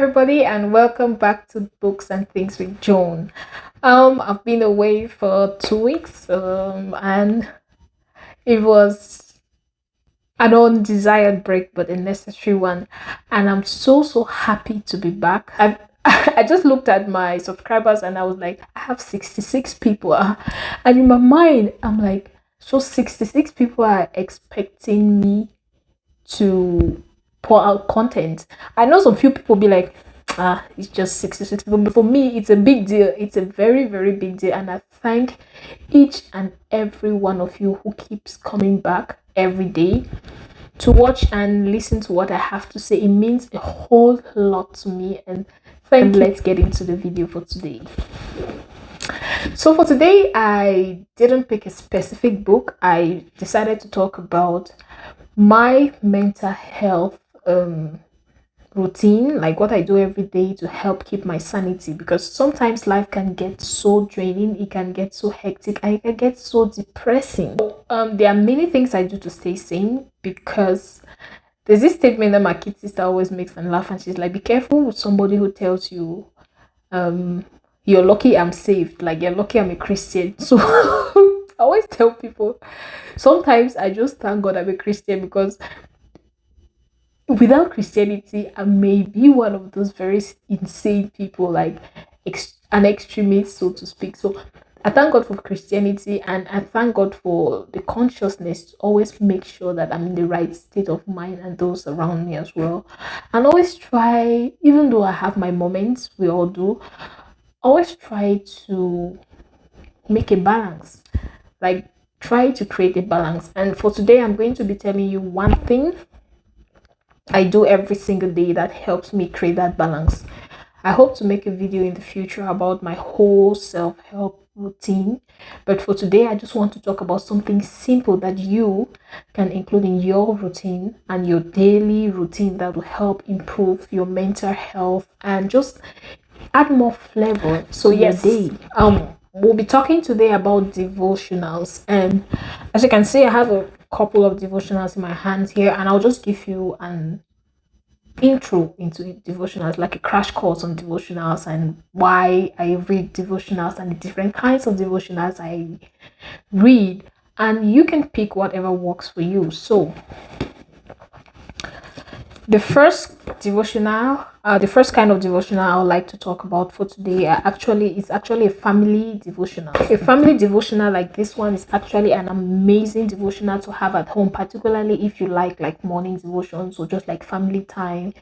everybody, and welcome back to Books and Things with Joan. I've been away for 2 weeks, and it was an undesired break, but a necessary one. And I'm so happy to be back. I just looked at my subscribers and I was like, I have 66 people, and in my mind, I'm like, so 66 people are expecting me to pour out content. I know some few people be like, it's just 66 people, but for me, it's a big deal. It's a very big deal, and I thank each and every one of you who keeps coming back every day to watch and listen to what I have to say. It means a whole lot to me, and thank you. Let's get into the video for today. So for today, I didn't pick a specific book. I decided to talk about my mental health routine, like what I do every day to help keep my sanity, because sometimes life can get so draining, it can get so hectic, and it can get so depressing. There are many things I do to stay sane, because there's this statement that my kid sister always makes and laugh, and she's like, be careful with somebody who tells you you're lucky I'm saved, like you're lucky I'm a Christian. So I always tell people, sometimes I just thank God I'm a Christian, because without Christianity, I may be one of those very insane people, like an extremist, so to speak. So I thank God for Christianity, and I thank God for the consciousness to always make sure that I'm in the right state of mind and those around me as well. And always try, even though I have my moments, we all do, always try to make a balance, like try to create a balance. And for today, I'm going to be telling you one thing I do every single day that helps me create that balance. I hope to make a video in the future about my whole self-help routine, but for today I just want to talk about something simple that you can include in your routine and your daily routine that will help improve your mental health and just add more flavor to your day. We'll be talking today about devotionals, and as you can see, I have a couple of devotionals in my hands here, and I'll just give you an intro into devotionals, like a crash course on devotionals and why I read devotionals and the different kinds of devotionals I read, and you can pick whatever works for you. So the first kind of devotional I would like to talk about for today is actually a family devotional. A family devotional like this one is actually an amazing devotional to have at home, particularly if you like morning devotions or just like family time,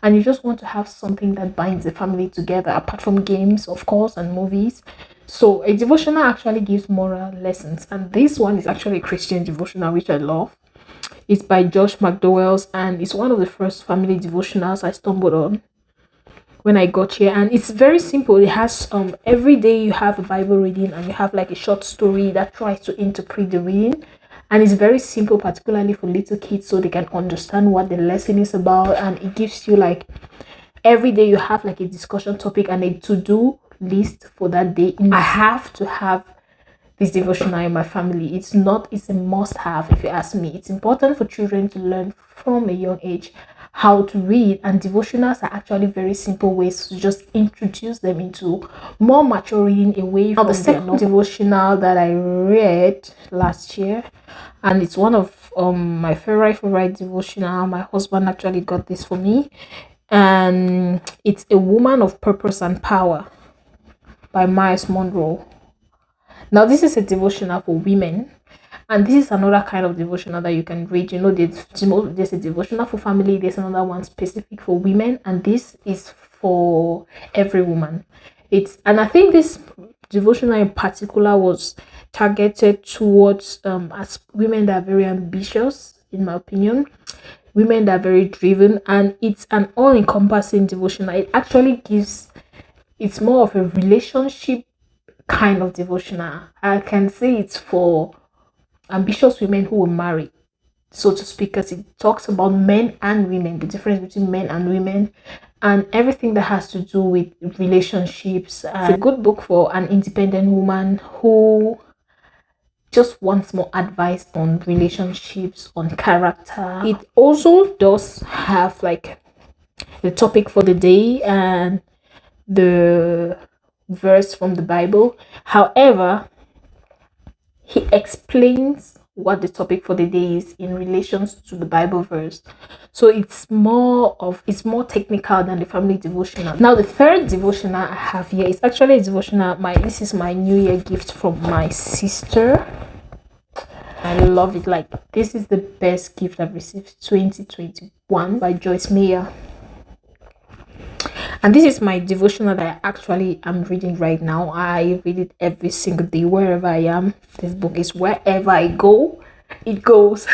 and you just want to have something that binds the family together, apart from games, of course, and movies. So a devotional actually gives moral lessons, and this one is actually a Christian devotional, which I love. It's by Josh McDowell's, and it's one of the first family devotionals I stumbled on when I got here. And it's very simple. It has every day you have a Bible reading, and you have like a short story that tries to interpret the reading, and it's very simple, particularly for little kids, so they can understand what the lesson is about. And it gives you like every day you have like a discussion topic and a to-do list for that day. I have to have this devotional in my family. It's a must-have, if you ask me. It's important for children to learn from a young age how to read, and devotionals are actually very simple ways to just introduce them into more mature reading away from the second devotional that I read last year, and it's one of my favorite devotional. My husband actually got this for me, and it's A Woman of Purpose and Power by Miles Monroe. Now, this is a devotional for women, and this is another kind of devotional that you can read. There's a devotional for family, there's another one specific for women, and this is for every woman. And I think this devotional in particular was targeted towards as women that are very ambitious, in my opinion, women that are very driven, and it's an all-encompassing devotional. It's more of a relationship kind of devotional. I can say it's for ambitious women who will marry, so to speak, because it talks about men and women, the difference between men and women, and everything that has to do with relationships. It's a good book for an independent woman who just wants more advice on relationships, on character. It also does have like the topic for the day and the verse from the Bible. However, he explains what the topic for the day is in relations to the Bible verse. So it's more technical than the family devotional. Now the third devotional I have here is actually a devotional. This is my New Year gift from my sister. I love it. Like, this is the best gift I've received 2021 by Joyce Meyer. And this is my devotional that I actually am reading right now. I read it every single day wherever I am. This book is wherever I go, it goes.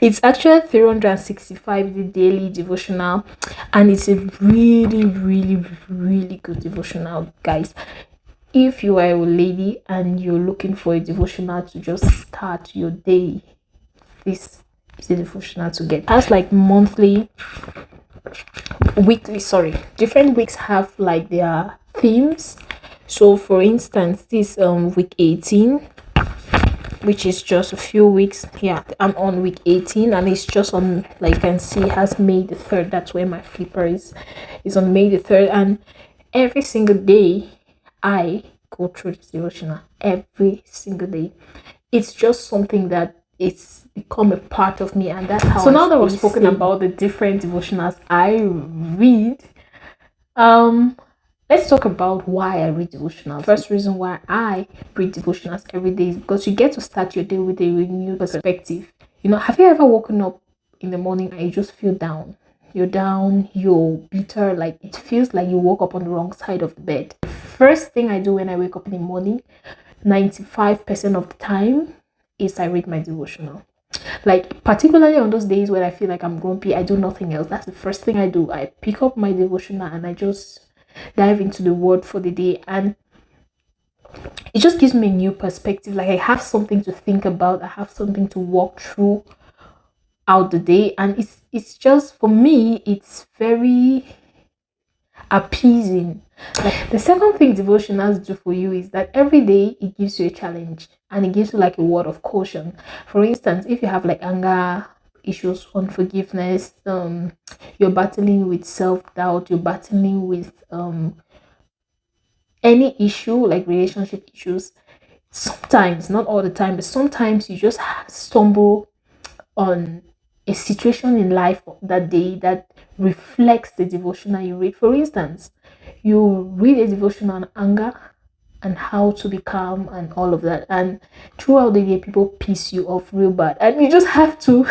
It's actually 365 the daily devotional, and it's a really, really, really good devotional, guys. If you are a lady and you're looking for a devotional to just start your day, this is the devotional to get. It has like different weeks have like their themes. So for instance, this week 18, which is just a few weeks. Yeah, I'm on week 18, and it's just on, like you can see, it has May the 3rd. That's where my flipper is on May the 3rd. And every single day I go through this devotional. Every single day, it's just something that it's become a part of me, and that's how. So now that we've spoken about the different devotionals I read, let's talk about why I read devotionals. First reason why I read devotionals every day is because you get to start your day with a renewed perspective. Have you ever woken up in the morning and you just feel down? You're down, you're bitter, like it feels like you woke up on the wrong side of the bed. The first thing I do when I wake up in the morning, 95% of the time, is I read my devotional. Like, particularly on those days where I feel like I'm grumpy, I do nothing else. That's the first thing I do. I pick up my devotional and I just dive into the word for the day, and it just gives me a new perspective. Like, I have something to think about, I have something to walk through out the day, and it's just, for me, it's very appeasing. Like, the second thing devotionals do for you is that every day it gives you a challenge, and it gives you like a word of caution. For instance, if you have like anger issues, unforgiveness, you're battling with self-doubt, you're battling with any issue like relationship issues, sometimes, not all the time, but sometimes you just stumble on a situation in life that day that reflects the devotional you read. For instance, you read a devotional on anger and how to be calm and all of that, and throughout the day people piss you off real bad, and you just have to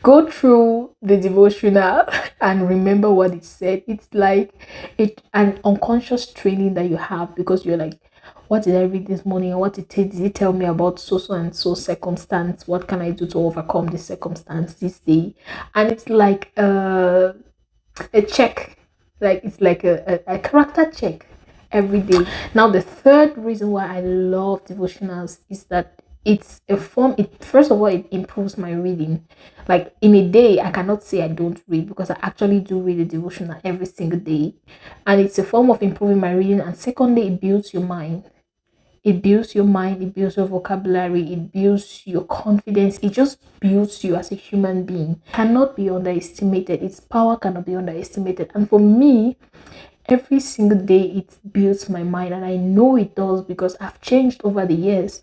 go through the devotional and remember what it said. It's like an unconscious training that you have, because you're like, what did I read this morning? What did it tell me about so and so circumstance? What can I do to overcome this circumstance this day? And it's like a check. Like, it's like a character check every day. Now, the third reason why I love devotionals is that it's a form. First of all, it improves my reading. Like, in a day, I cannot say I don't read, because I actually do read a devotional every single day, and it's a form of improving my reading. And secondly, it builds your mind. It builds your mind, it builds your vocabulary, it builds your confidence. It just builds you as a human being. It cannot be underestimated. Its power cannot be underestimated. And for me, every single day it builds my mind, and I know it does because I've changed over the years.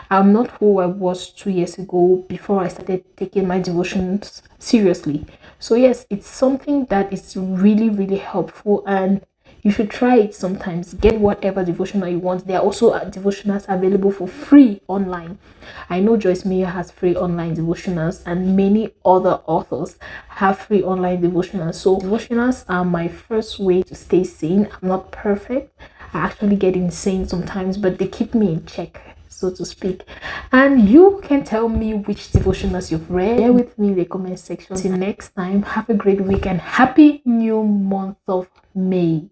I'm not who I was 2 years ago before I started taking my devotions seriously. So yes, it's something that is really, really helpful, and you should try it sometimes. Get whatever devotional you want. There are also devotionals available for free online. I know Joyce Meyer has free online devotionals, and many other authors have free online devotionals. So devotionals are my first way to stay sane. I'm not perfect. I actually get insane sometimes, but they keep me in check, so to speak. And you can tell me which devotionals you've read. Share with me in the comment section. Till next time, have a great week and happy new month of May.